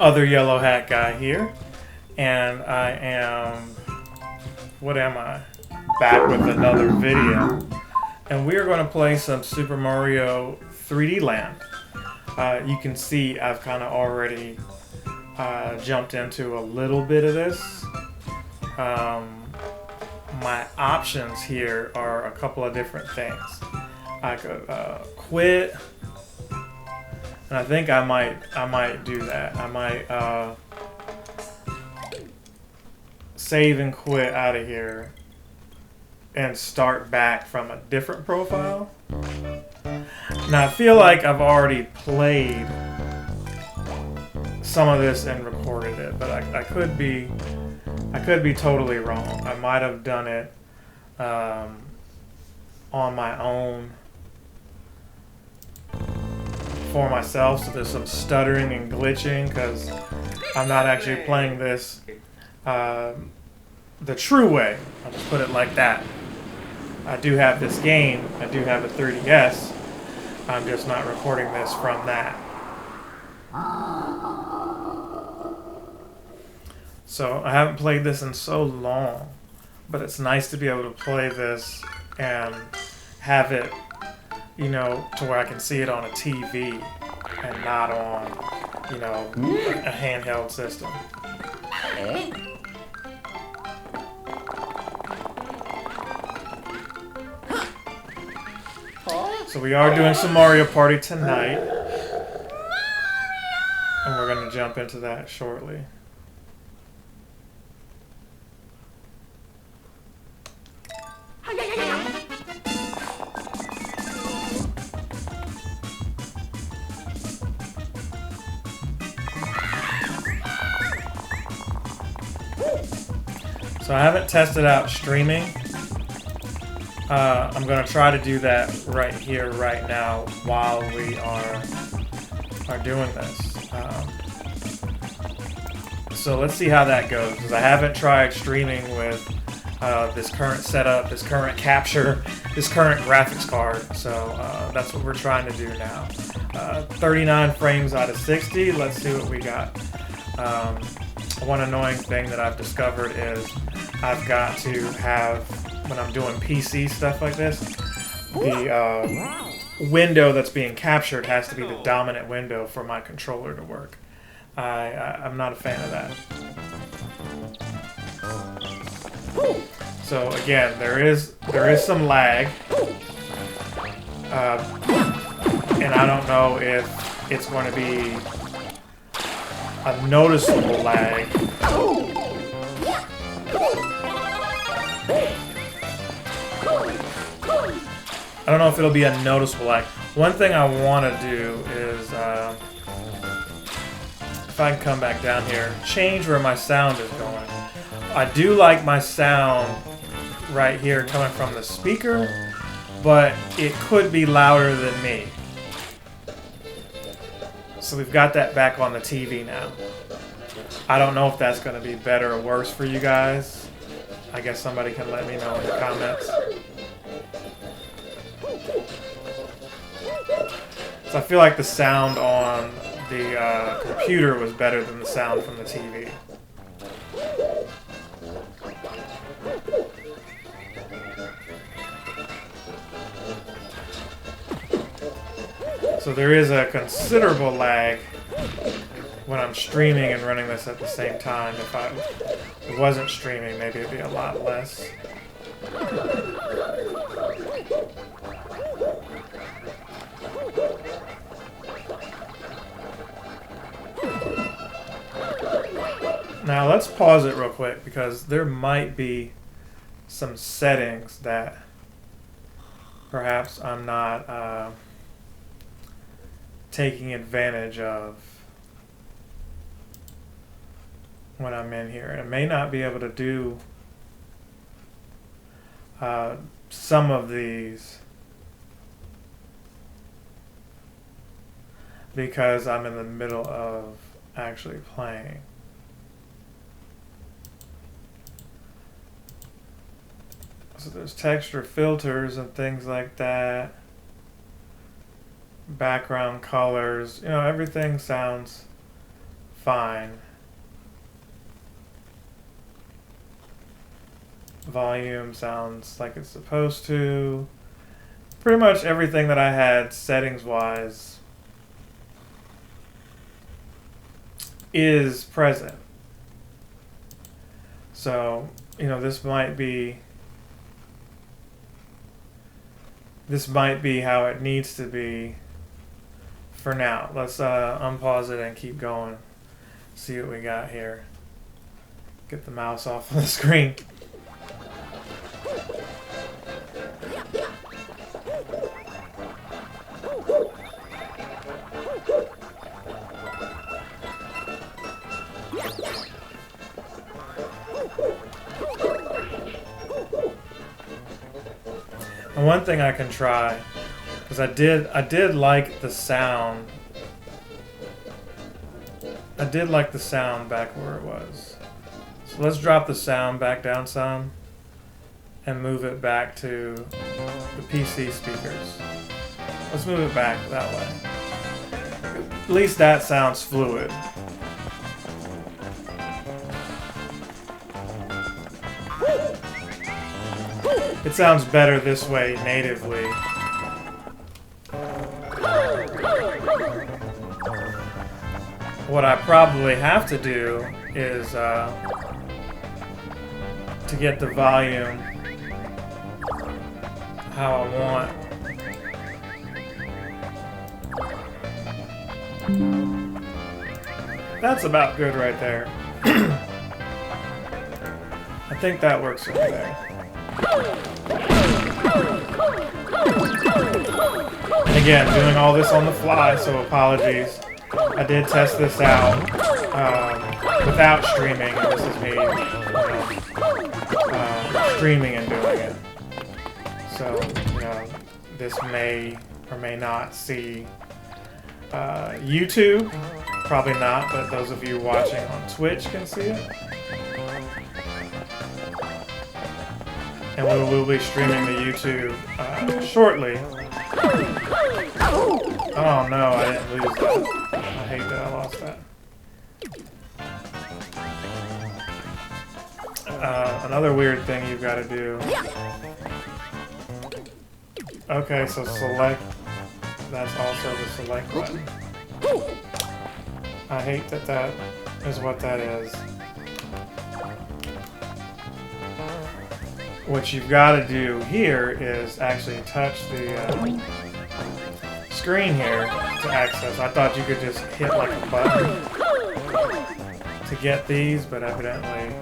other yellow hat guy here, and I am, what am I? Back with another video, and we are going to play some Super Mario 3D Land. You can see I've kind of already jumped into a little bit of this. My options here are a couple of different things. I could quit, and I think I might do that. I might save and quit out of here and start back from a different profile. Now I feel like I've already played some of this and recorded it, but I could be totally wrong. I might have done it on my own for myself, so there's some stuttering and glitching because I'm not actually playing this the true way. I'll just put it like that. I do have this game, I do have a 3DS, I'm just not recording this from that. So I haven't played this in so long, but it's nice to be able to play this and have it, you know, to where I can see it on a TV and not on, you know, a handheld system. So we are doing some Mario Party tonight, and we're going to jump into that shortly. So I haven't tested out streaming. I'm going to try to do that right here, right now, while we are doing this. So let's see how that goes, because I haven't tried streaming with this current setup, this current capture, this current graphics card. So that's what we're trying to do now. 39 frames out of 60. Let's see what we got. One annoying thing that I've discovered is I've got to have, when I'm doing PC stuff like this, the window that's being captured has to be the dominant window for my controller to work. I'm not a fan of that. So again, there is some lag, and I don't know if it's going to be a noticeable lag. I don't know if it'll be a noticeable lag. One thing I want to do is, if I can come back down here, change where my sound is going. I do like my sound right here coming from the speaker, but it could be louder than me. So we've got that back on the TV now. I don't know if that's going to be better or worse for you guys. I guess somebody can let me know in the comments. So I feel like the sound on the computer was better than the sound from the TV. So there is a considerable lag when I'm streaming and running this at the same time. If I wasn't streaming, maybe it'd be a lot less. Now let's pause it real quick because there might be some settings that perhaps I'm not taking advantage of when I'm in here. I may not be able to do some of these because I'm in the middle of actually playing. So there's texture filters and things like that. Background colors, you know, everything sounds fine. Volume sounds like it's supposed to. Pretty much everything that I had settings-wise is present. So, you know, this might be how it needs to be for now. Let's unpause it and keep going. See what we got here. Get the mouse off of the screen. And one thing I can try, because I did like the sound. I did like the sound back where it was. So let's drop the sound back down some and move it back to the PC speakers. Let's move it back that way. At least that sounds fluid. It sounds better this way natively. What I probably have to do is to get the volume how I want. That's about good right there. I think that works for me there. And again, doing all this on the fly, so apologies. I did test this out without streaming, and this is me streaming and doing it. So, you know, this may or may not see YouTube. Probably not, but those of you watching on Twitch can see it. And we will be streaming to YouTube shortly. Oh no, I didn't lose that. I hate that I lost that. Another weird thing you've got to do. Okay, so select. That's also the select button. I hate that that is what that is. What you've got to do here is actually touch the screen here to access. I thought you could just hit like a button to get these, but evidently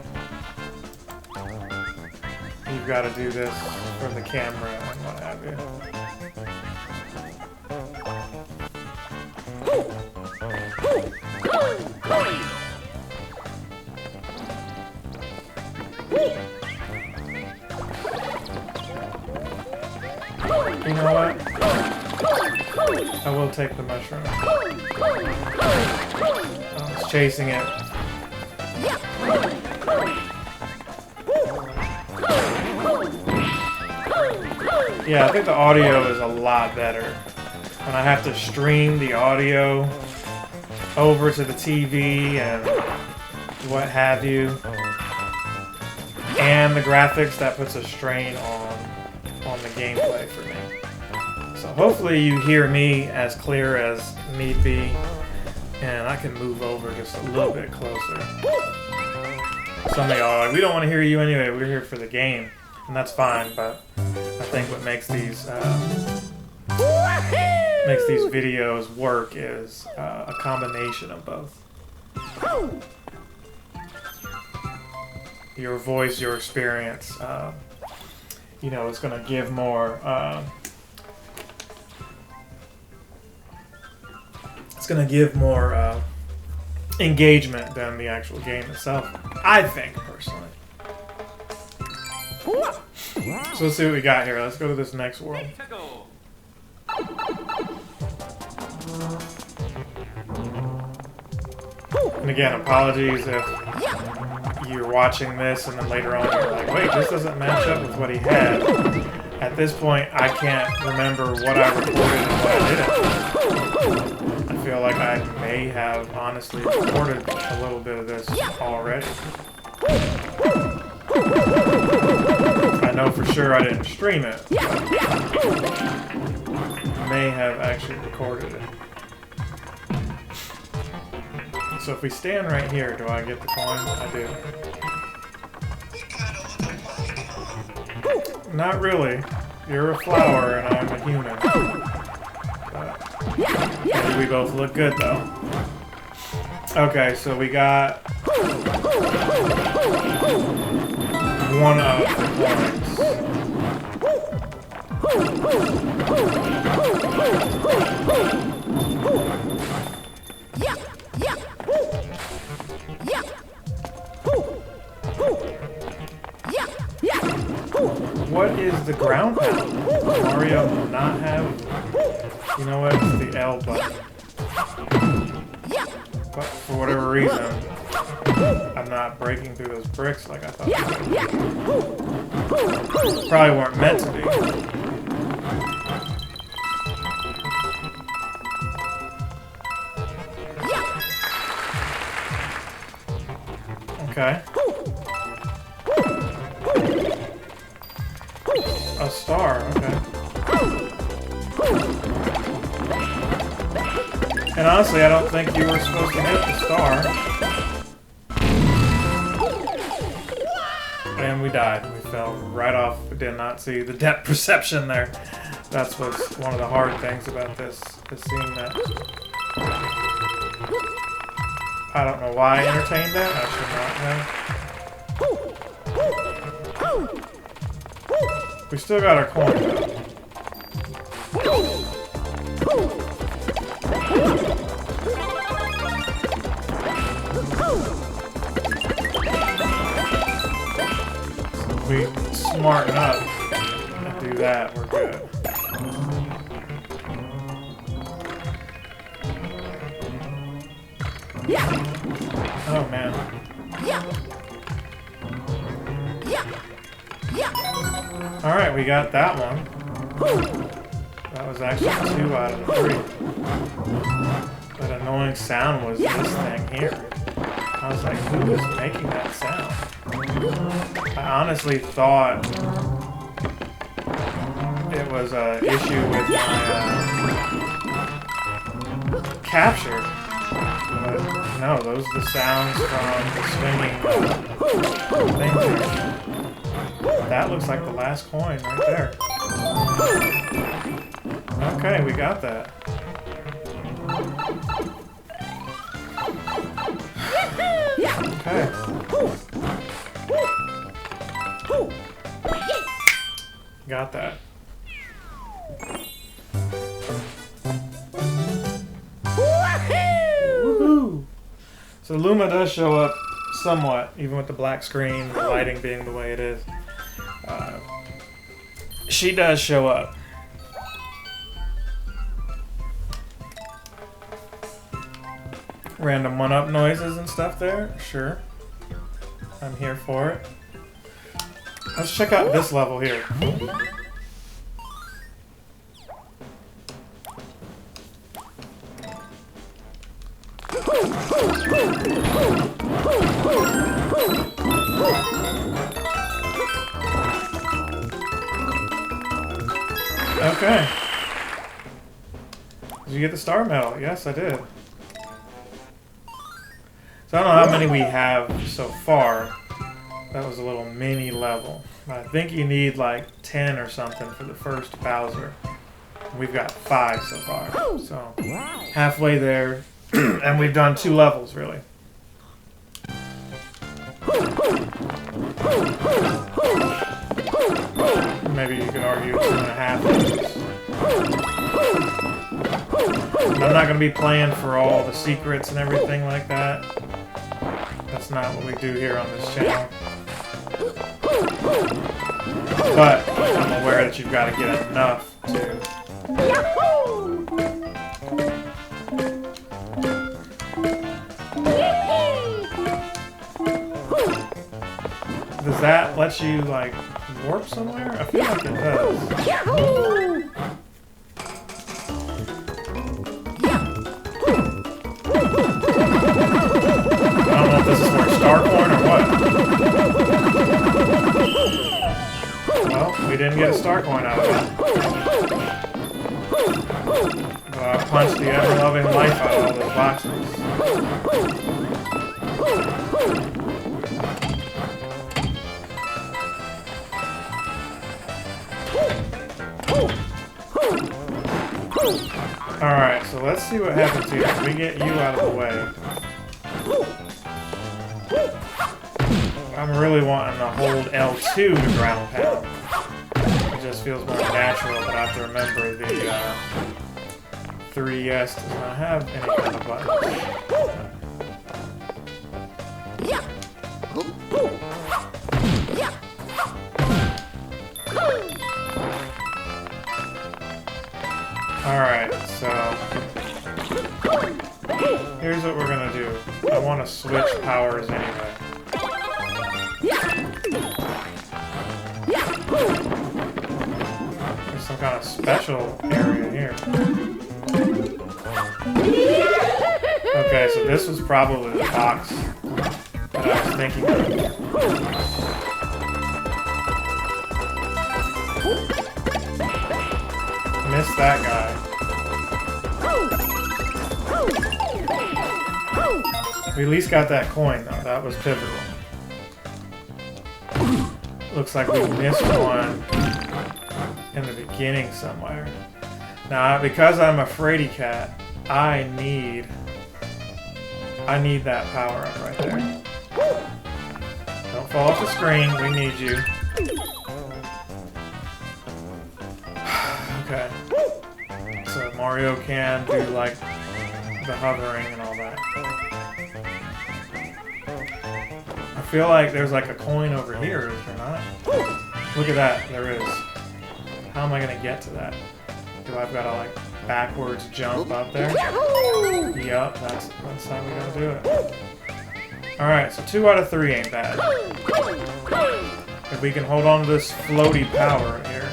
you've got to do this from the camera and what have you. You know what? I will take the mushroom. I was chasing it. Yeah, I think the audio is a lot better. When I have to stream the audio over to the TV and what have you, and the graphics, that puts a strain on the gameplay for me. So hopefully you hear me as clear as need be, and I can move over just a little bit closer. Some of y'all are like, we don't want to hear you anyway, we're here for the game, and that's fine, but I think what makes these videos work is a combination of both. Your voice, your experience, you know, it's going to give more, engagement than the actual game itself, I think, personally. So let's see what we got here. Let's go to this next world. And again, apologies if you're watching this and then later on you're like, wait, this doesn't match up with what he had. At this point, I can't remember what I recorded and what I didn't. I feel like I may may have honestly recorded a little bit of this already. I know for sure I didn't stream it, but I may have actually recorded it. So if we stand right here, do I get the coin? I do. Not really. You're a flower and I'm a human. But maybe we both look good though. Okay, so we got one of the coins. What is the ground pound? Mario will not have. You know what? It's the L button. But for whatever reason, I'm not breaking through those bricks like I thought. Probably weren't meant to be. Okay. A star, okay. And honestly, I don't think you were supposed to hit the star. And we died. We fell right off. We did not see the depth perception there. That's what's one of the hard things about this, is seeing that. I don't know why I entertained that. I should not have. We still got our coin though. We smarten up and do that, we're good. Oh man. Alright, we got that one. That was actually 2 out of 3. That annoying sound was this thing here. I was like, who is making that sound? I honestly thought it was an issue with my capture. But no, those are the sounds from the swinging thing here. That looks like the last coin right there. Okay, we got that. Okay. Got that. Woohoo! So Luma does show up somewhat, even with the black screen, the lighting being the way it is. She does show up. Random one-up noises and stuff there, sure. I'm here for it. Let's check out this level here. Okay. Did you get the star medal? Yes, I did. So I don't know how many we have so far. That was a little mini level. I think you need like 10 or something for the first Bowser. We've got 5 so far. So halfway there. And we've done 2 levels really. Maybe you could argue 2.5 levels. I'm not going to be playing for all the secrets and everything like that. That's not what we do here on this channel. But I'm aware that you've got to get enough to... Does that let you, like, warp somewhere? I feel like it does. this is for a star coin or what? Well, we didn't get a star coin out of that. But I punched the ever-loving life out of all those boxes. Alright, so let's see what happens here. We get you out of the way. I'm really wanting to hold L2 to ground pound. It just feels more natural, but I have to remember the 3S does not have any kind of buttons. Alright, so here's what we're gonna do. I want to switch powers anyway. There's some kind of special area here. Okay, so this was probably the box that I was thinking of. Missed that guy. We at least got that coin though, that was pivotal. Looks like we missed one in the beginning somewhere. Now, because I'm a fraidy cat, I need that power up right there. Don't fall off the screen, we need you. Okay. So Mario can do like the hovering and all that. I feel like there's like a coin over here, is there not? Look at that, there is. How am I gonna get to that? Do I've gotta like backwards jump up there? Yup, that's how we gotta do it. Alright, so 2 out of 3 ain't bad. If we can hold on to this floaty power here.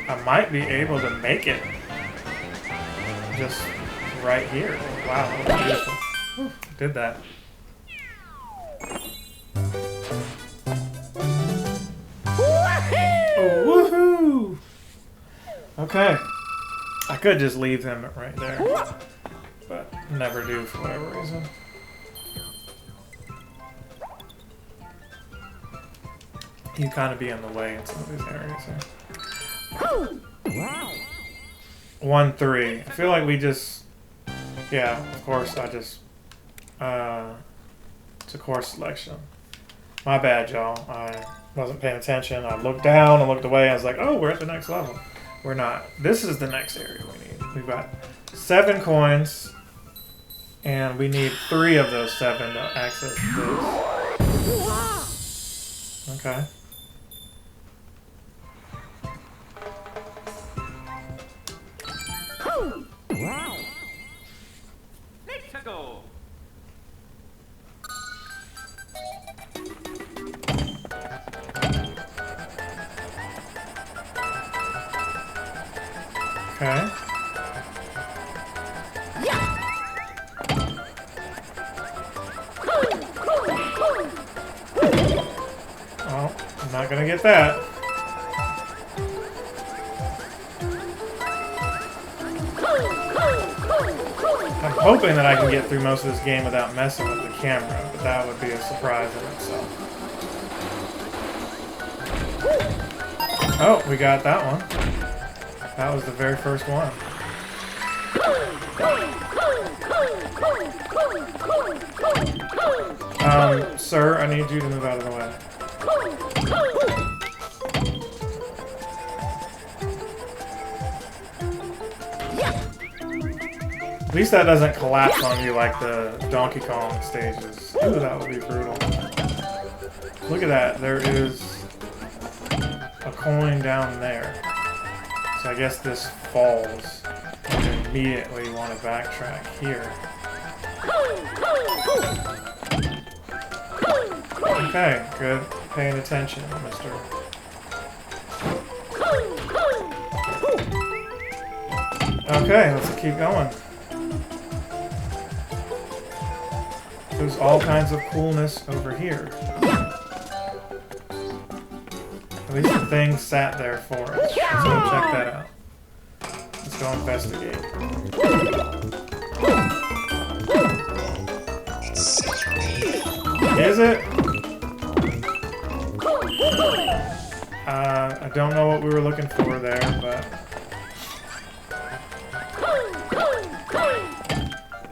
I might be able to make it just right here. Wow, that was beautiful. Whew, did that. Oh, woohoo! Okay. I could just leave him right there, but never do for whatever reason. You kind of be in the way in some of these areas here. 1-3. I feel like we just... Yeah, of course, I just... it's a course selection. My bad, y'all. I wasn't paying attention. I looked down and looked away. I was like, oh, we're at the next level. We're not. This is the next area we need. We've got 7 coins, and we need 3 of those 7 to access this. Okay. Let's go. Okay. Oh, I'm not gonna get that. I'm hoping that I can get through most of this game without messing with the camera, but that would be a surprise in itself. Oh, we got that one. That was the very first one. Sir, I need you to move out of the way. At least that doesn't collapse on you like the Donkey Kong stages. Ooh, that would be brutal. Look at that. There is a coin down there. So I guess this falls. And immediately want to backtrack here. Okay, good. Paying attention, mister. Okay, let's keep going. There's all kinds of coolness over here. At least the thing sat there for us. Let's go check that out. Let's go investigate. Is it? I don't know what we were looking for there, but...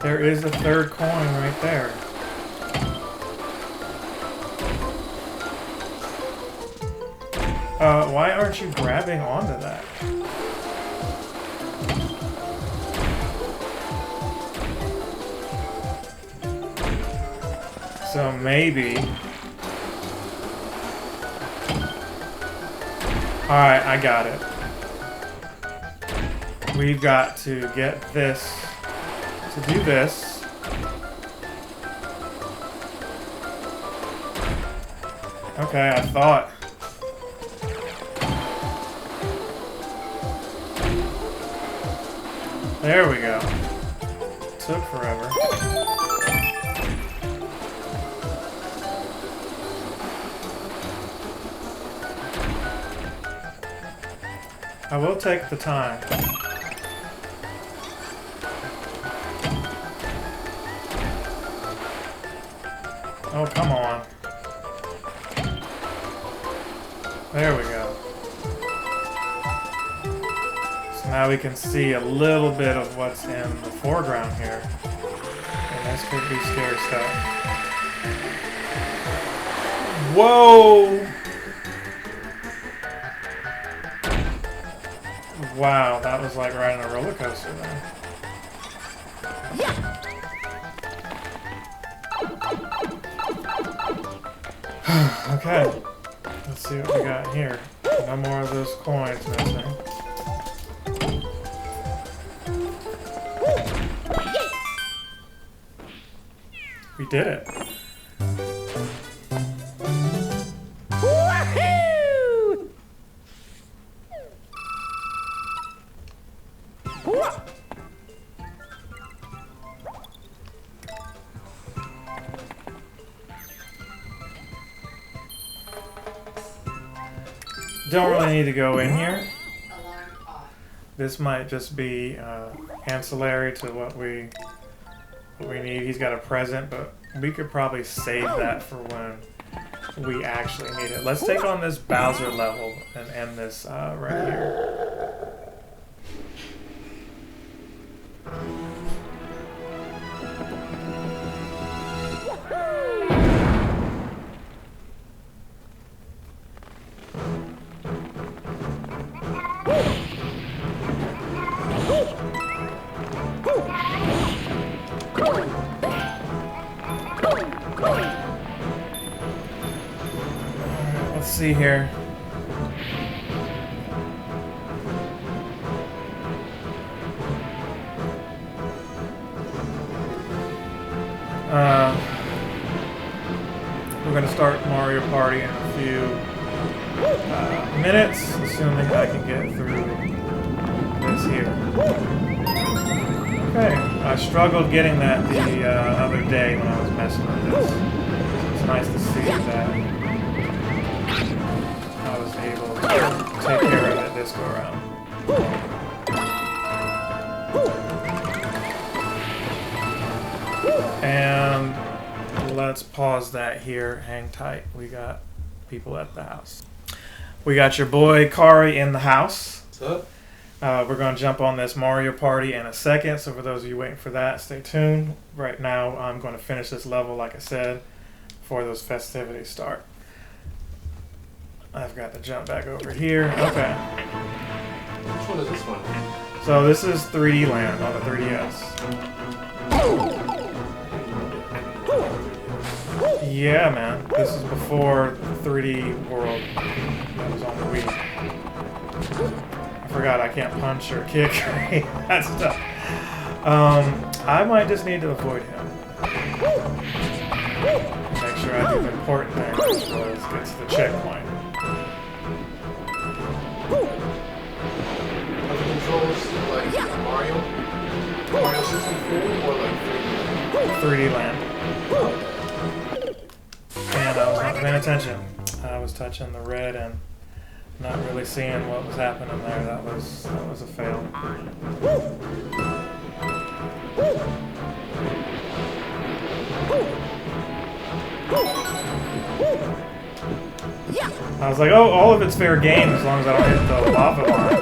there is a third coin right there. Why aren't you grabbing onto that? So maybe... Alright, I got it. We've got to get this, to do this. Okay, I thought. There we go. Took forever. I will take the time. Oh, come on. There we go. So now we can see a little bit of what's in the foreground here. And this could be scary stuff. Whoa! Wow, that was like riding a roller coaster then. Okay, let's see what we got here. No more of those coins missing. We did it. Don't really need to go in here. This might just be ancillary to what we need. He's got a present, but we could probably save that for when we actually need it. Let's take on this Bowser level and end this right here. Let's see here. We're going to start Mario Party in a few minutes, assuming I can get through this here. Okay, I struggled getting that the other day when I was messing with this. So it's nice to see that I was able to take care of it this go around. And let's pause that here. Hang tight. We got people at the house. We got your boy Kari in the house. What's up? We're going to jump on this Mario Party in a second, so for those of you waiting for that, stay tuned. Right now, I'm going to finish this level, like I said, before those festivities start. I've got to jump back over here. Okay. Which one is this one? So this is 3D Land on the 3DS. Yeah, man. This is before 3D World that was on the Wii. I forgot I can't punch or kick or any of that stuff. I might just need to avoid him. Make sure I do the important thing as well as get to the checkpoint. Are the controls like Mario 3D land. And I was not paying attention. I was touching the red and not really seeing what was happening there. That was a fail. I was like, oh, all of it's fair game as long as I don't hit the lava line.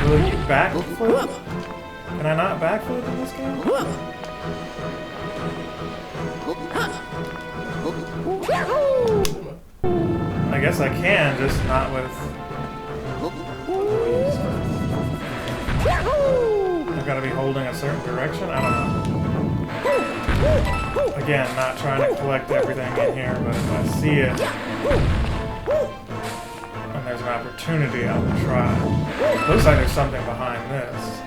Will you backflip? Can I not backflip in this game? I guess I can, just not with... I've got to be holding a certain direction? I don't know. Again, not trying to collect everything in here, but if I see it, and there's an opportunity, I will try. Looks like there's something behind this.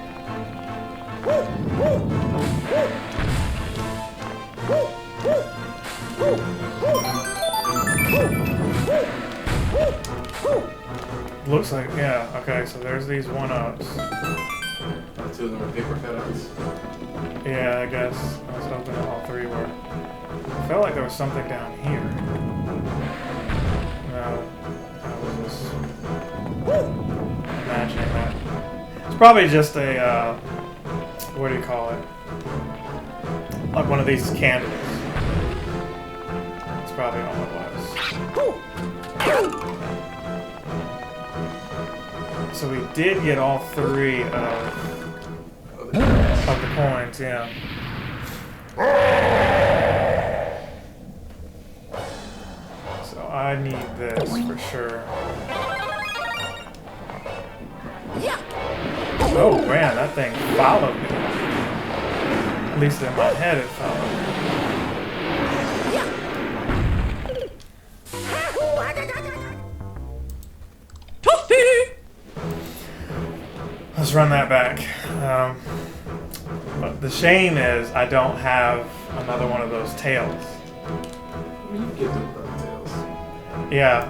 Looks like, yeah, okay, so there's these 1-ups. Two of them are paper cutouts. Yeah, I guess. I was hoping that all three were. I felt like there was something down here. No, I was just imagining that. It's probably just a, what do you call it? Like one of these candles. That's probably all it was. So we did get all three of the coins, yeah. So I need this for sure. Oh man, that thing followed me. At least in my head it followed me. Let's run that back. But the shame is I don't have another one of those tails. You get the tails. Yeah.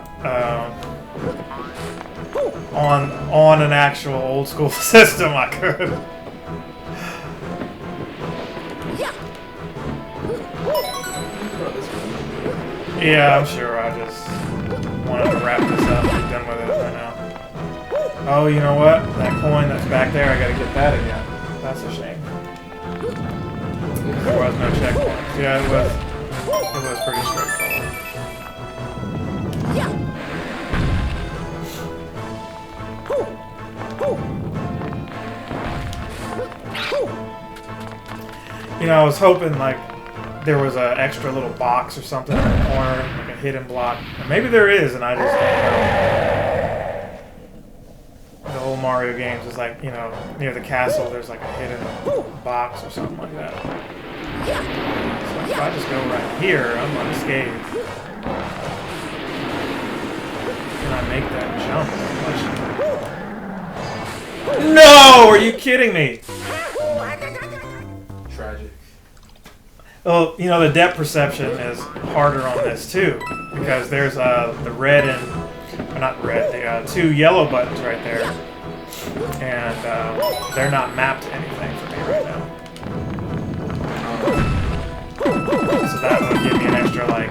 On an actual old school system I could. Yeah, I'm sure. I just wanted to wrap this up and be done with it right now. Oh, you know what? That coin that's back there, I gotta get that again. That's a shame. There was no checkpoints. Yeah, it was pretty straightforward. You know, I was hoping like there was an extra little box or something in the corner, like a hidden block. Or maybe there is, and I just don't know. The old Mario games is like, you know, near the castle, there's like a hidden box or something like that. So if I just go right here, I'm unscathed. Can I make that jump? No! Are you kidding me? Tragic. Well, you know, the depth perception is harder on this too, because there's the red and, or not red, the two yellow buttons right there, and they're not mapped to anything for me right now. So that would give me an extra, like,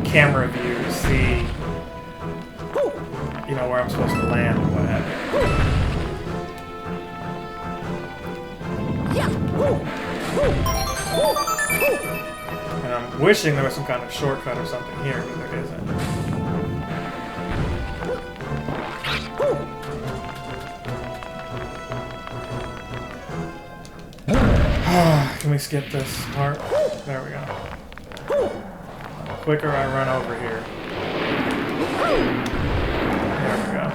camera view to see, you know, where I'm supposed to land and what have you. And I'm wishing there was some kind of shortcut or something here, but there isn't. Can we skip this part? There we go. The quicker I run over here. There we go.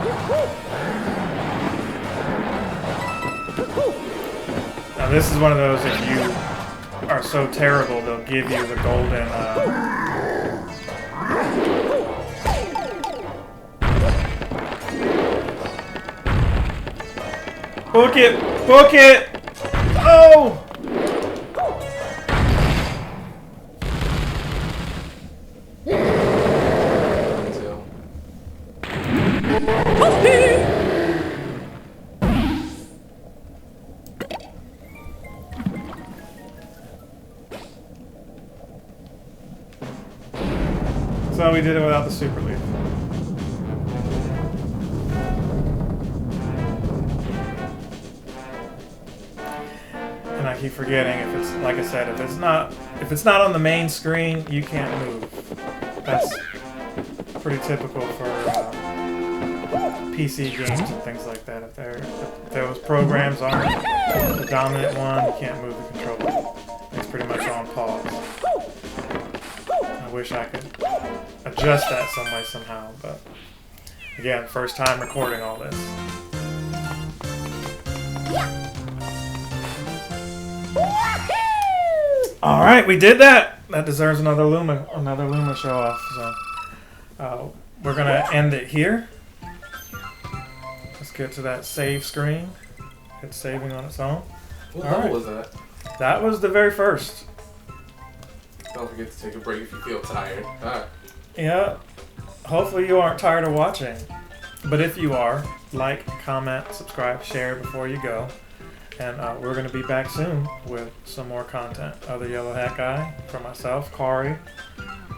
Now this is one of those, if you are so terrible, they'll give you the golden, Book it! Book it! Oh! So we did it without the super leaf. And I keep forgetting, if it's, like I said, if it's not on the main screen, you can't move. That's pretty typical for PC games and things like that. If those programs aren't the dominant one, you can't move the controller. It's pretty much on pause. I wish I could adjust that some way somehow, but again, first time recording all this. All right, we did that. That deserves another Luma show off. So we're gonna end it here. Let's get to that save screen. It's saving on its own. What level was that? That was the very first. Don't forget to take a break if you feel tired. Alright. Yeah. Hopefully you aren't tired of watching. But if you are, like, comment, subscribe, share before you go. And we're going to be back soon with some more content. Other Yellow Hat Guy, for myself, Kari,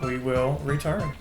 we will return.